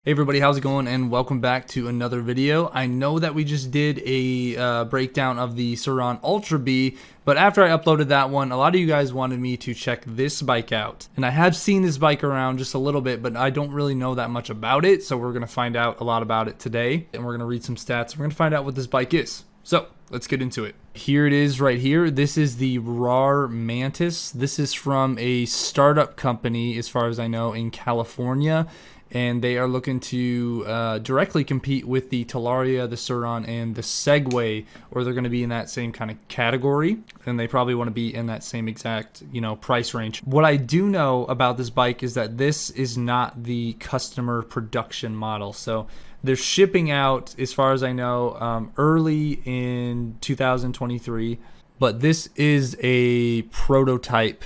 Hey everybody, how's it going? And welcome back to another video. I know that we just did a breakdown of the Rawr Ultra B, but after I uploaded that one, a lot of you guys wanted me to check this bike out. And I have seen this bike around just a little bit, but I don't really know that much about it, so we're going to find out a lot about it today. And we're going to read some stats. We're going to find out what this bike is. So, let's get into it. Here it is right here. This is the Rawr Mantis. This is from a startup company, as far as I know, in California. And they are looking to directly compete with the Talaria, the Rawr, and the Segway, or they're going to be in that same kind of category, and they probably want to be in that same exact, price range. What I do know about this bike is that this is not the customer production model, so they're shipping out, as far as I know, early in 2023, but this is a prototype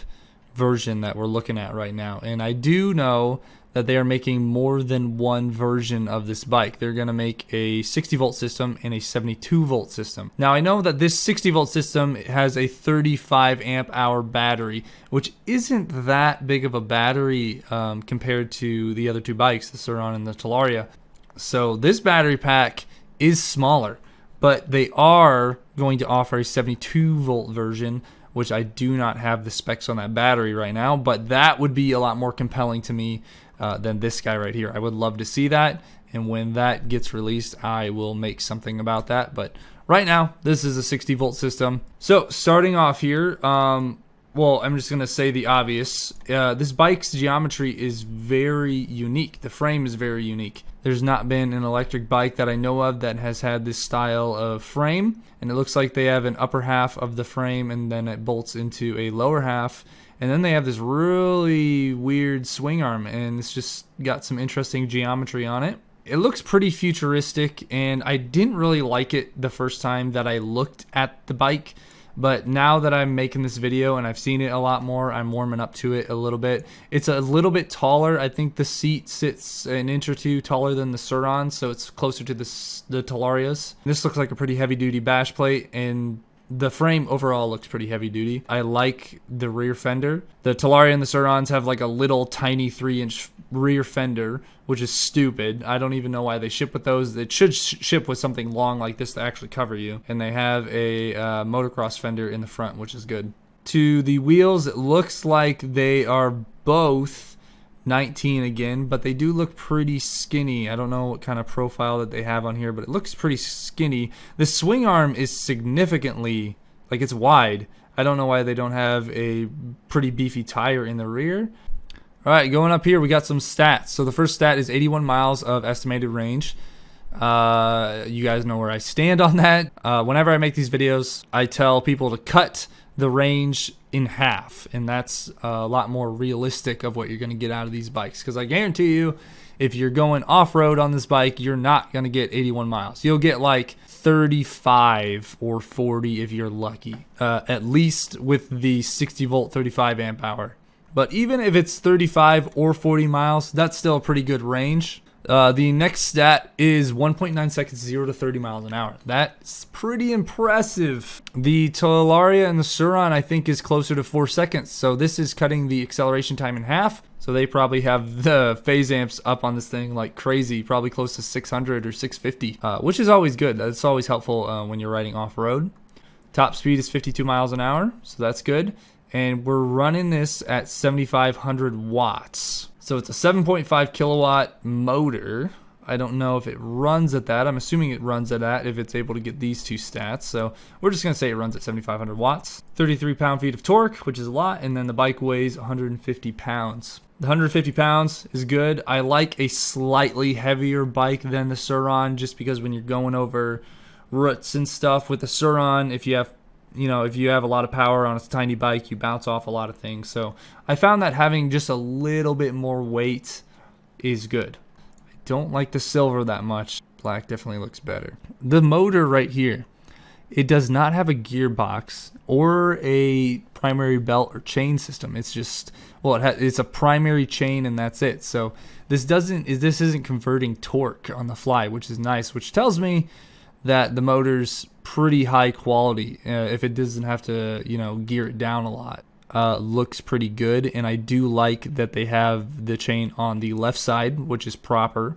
version that we're looking at right now, and I do know that they are making more than one version of this bike. They're going to make a 60 volt system and a 72 volt system. Now I know that this 60 volt system has a 35 amp hour battery, which isn't that big of a battery compared to the other two bikes, the Rawr and the Talaria. So this battery pack is smaller, but they are going to offer a 72 volt version, which I do not have the specs on that battery right now, but that would be a lot more compelling to me than this guy right here. I would love to see that, and when that gets released, I will make something about that. But right now, this is a 60 volt system. So starting off here, well, I'm just gonna say the obvious. This bike's geometry is very unique. The frame is very unique. There's not been an electric bike that I know of that has had this style of frame, and it looks like they have an upper half of the frame and then it bolts into a lower half, and then they have this really weird swing arm, and it's just got some interesting geometry on it. It looks pretty futuristic, and I didn't really like it the first time that I looked at the bike, but now that I'm making this video and I've seen it a lot more, I'm warming up to it a little bit. It's a little bit taller. I think the seat sits an inch or two taller than the Rawr, so it's closer to the Talarias. This looks like a pretty heavy duty bash plate, and the frame overall looks pretty heavy duty. I like the rear fender. The Talaria and the Rawrs have like a little tiny 3-inch rear fender, which is stupid. I don't even know why they ship with those. It should ship with something long like this to actually cover you. And they have a motocross fender in the front, which is good. To the wheels, it looks like they are both 19 again, but they do look pretty skinny. I don't know what kind of profile that they have on here, but it looks pretty skinny. The swing arm is significantly, like, it's wide. I don't know why they don't have a pretty beefy tire in the rear. All right, going up here, we got some stats. So the first stat is 81 miles of estimated range. You guys know where I stand on that. Whenever I make these videos, I tell people to cut the range in half, and that's a lot more realistic of what you're going to get out of these bikes, because I guarantee you, if you're going off-road on this bike, you're not going to get 81 miles. You'll get like 35 or 40 if you're lucky, at least with the 60 volt 35 amp hour. But even if it's 35 or 40 miles, that's still a pretty good range. The next stat is 1.9 seconds, 0 to 30 miles an hour. That's pretty impressive. The Talaria and the Rawr, I think, is closer to 4 seconds. So this is cutting the acceleration time in half. So they probably have the phase amps up on this thing like crazy, probably close to 600 or 650, which is always good. That's always helpful when you're riding off-road. Top speed is 52 miles an hour, so that's good. And we're running this at 7,500 watts. So it's a 7.5 kilowatt motor. I don't know if it runs at that. I'm assuming it runs at that if it's able to get these two stats. So we're just going to say it runs at 7,500 watts. 33 pound-feet of torque, which is a lot. And then the bike weighs 150 pounds. The 150 pounds is good. I like a slightly heavier bike than the Rawr, just because when you're going over roots and stuff with the Rawr, if you have a lot of power on a tiny bike, you bounce off a lot of things. So I found that having just a little bit more weight is good. I don't like the silver that much. Black definitely looks better. The motor right here, it does not have a gearbox or a primary belt or chain system. It's just, well, it's a primary chain and that's it. So this isn't converting torque on the fly, which is nice, which tells me that the motor's pretty high quality. If it doesn't have to, gear it down a lot. Looks pretty good, and I do like that they have the chain on the left side, which is proper.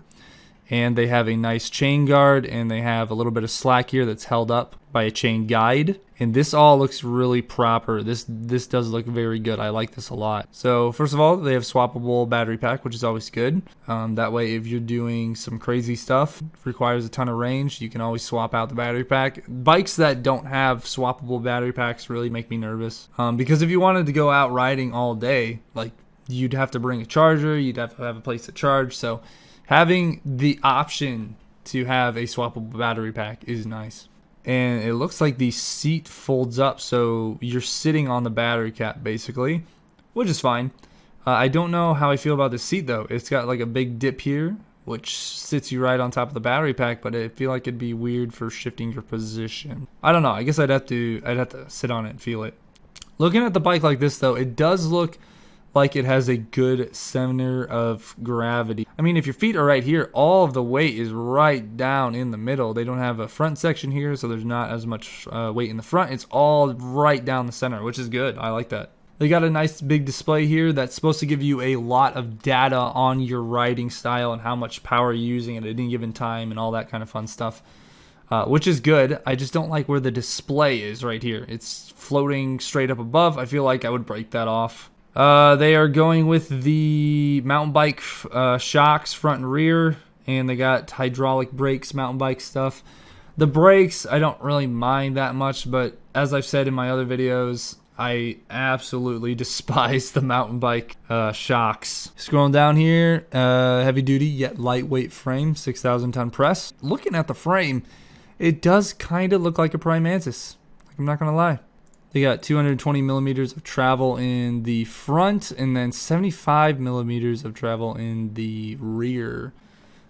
and they have a nice chain guard, and they have a little bit of slack here that's held up by a chain guide. And this all looks really proper. This does look very good. I like this a lot. So first of all, they have swappable battery pack, which is always good. That way, if you're doing some crazy stuff, requires a ton of range, you can always swap out the battery pack. Bikes that don't have swappable battery packs really make me nervous. Because if you wanted to go out riding all day, like, you'd have to bring a charger, you'd have to have a place to charge. So having the option to have a swappable battery pack is nice. And it looks like the seat folds up, so you're sitting on the battery cap basically, which is fine. I don't know how I feel about the seat though. It's got like a big dip here, which sits you right on top of the battery pack, but I feel like it'd be weird for shifting your position. I don't know. I guess I'd have to sit on it and feel it. Looking at the bike like this though, it does look like it has a good center of gravity. I mean, if your feet are right here, all of the weight is right down in the middle. They don't have a front section here, so there's not as much weight in the front. It's all right down the center, which is good. I like that. They got a nice big display here that's supposed to give you a lot of data on your riding style and how much power you're using at any given time and all that kind of fun stuff, which is good. I just don't like where the display is right here. It's floating straight up above. I feel like I would break that off. They are going with the mountain bike shocks front and rear, and they got hydraulic brakes, mountain bike stuff. The brakes, I don't really mind that much, but as I've said in my other videos, I absolutely despise the mountain bike shocks. Scrolling down here, heavy duty yet lightweight frame, 6,000 ton press. Looking at the frame, it does kind of look like a Prime Mantis. I'm not gonna lie. They got 220 millimeters of travel in the front and then 75 millimeters of travel in the rear.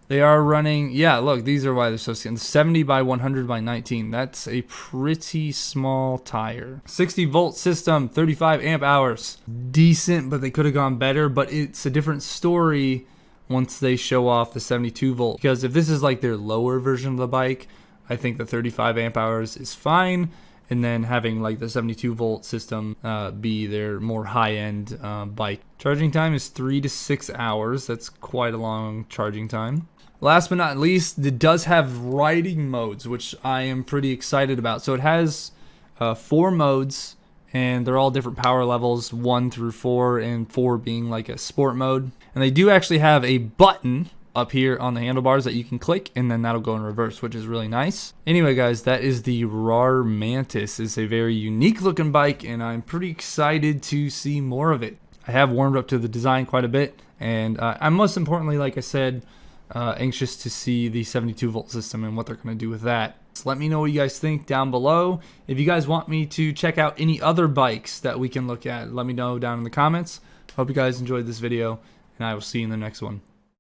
They are running, yeah, look, these are why they're so skinny. 70 by 100 by 19. That's a pretty small tire. 60 volt system, 35 amp hours. Decent, but they could have gone better, but it's a different story once they show off the 72 volt. Because if this is like their lower version of the bike, I think the 35 amp hours is fine. And then having like the 72 volt system be their more high-end bike. Charging time is 3 to 6 hours. That's quite a long charging time. Last but not least, it does have riding modes, which I am pretty excited about. So it has 4 modes, and they're all different power levels, 1 through 4, and 4 being like a sport mode. And they do actually have a button up here on the handlebars that you can click, and then that'll go in reverse, which is really nice. Anyway guys, that is the Rawr Mantis. It's a very unique looking bike, and I'm pretty excited to see more of it. I have warmed up to the design quite a bit, and I'm most importantly, like I said, anxious to see the 72 volt system and what they're going to do with that. So let me know what you guys think down below. If you guys want me to check out any other bikes that we can look at, let me know down in the comments. Hope you guys enjoyed this video, and I will see you in the next one.